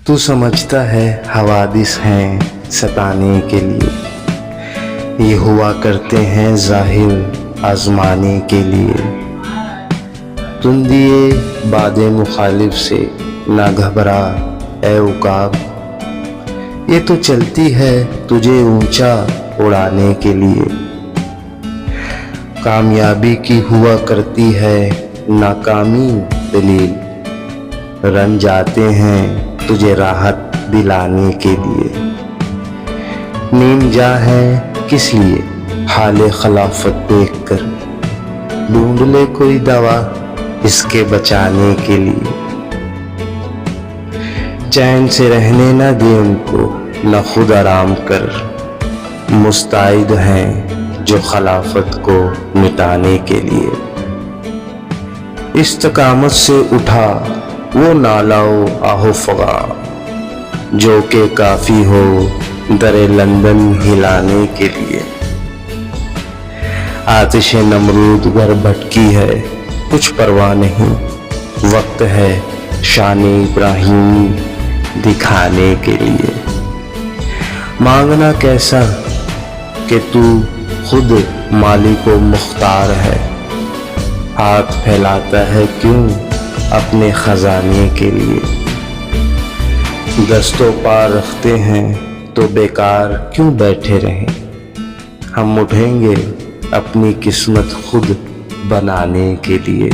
تو سمجھتا ہے حوادث ہیں ستانے کے لیے، یہ ہوا کرتے ہیں ظاہر آزمانے کے لیے۔ تم دیے باد مخالف سے نہ گھبرا اے عقاب، یہ تو چلتی ہے تجھے اونچا اڑانے کے لیے۔ کامیابی کی ہوا کرتی ہے ناکامی دلیل، رن جاتے ہیں تجھے راحت دلانے کے لیے۔ نیم جاں ہے کس لیے حال خلافت دیکھ کر، ڈھونڈ لے کوئی دوا اس کے بچانے کے لیے۔ چین سے رہنے نہ دے ان کو نہ خود آرام کر، مستعد ہیں جو خلافت کو مٹانے کے لیے۔ استقامت سے اٹھا وہ نالہ و آہ فغاں، جو کہ کافی ہو در لندن ہلانے کے لیے۔ آتش نمرود گر بھٹکی ہے کچھ پرواہ نہیں، وقت ہے شان ابراہیمی دکھانے کے لیے۔ مانگنا کیسا کہ تو خود مالک و مختار ہے، ہاتھ پھیلاتا ہے کیوں اپنے خزانے کے لیے۔ دست و پا رکھتے ہیں تو بیکار کیوں بیٹھے رہیں، ہم اٹھیں گے اپنی قسمت خود بنانے کے لیے۔